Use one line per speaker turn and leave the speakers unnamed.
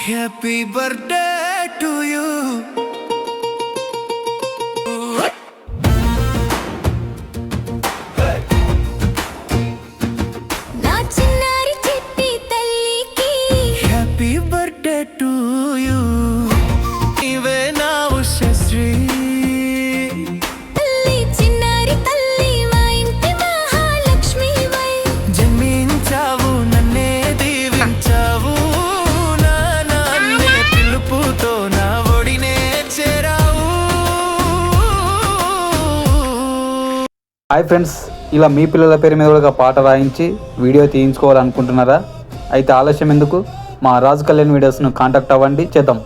Happy birthday to you. Happy birthday to you. Ive na ushasri. Talli chinnari talli ma inti mahalakshmi vai. Janminchavu nanne divinchavu.
Hi friends, ఇలా మీ పిల్లల పేరు మీద ఒక పాట రాయించి video తీయించుకోవాలనుకుంటున్నారా? అయితే ఆలస్యం ఎందుకు, మా రాజ్ కళ్యాణ్ వీడియోస్ను కాంటాక్ట్ అవ్వండి, చేద్దాం.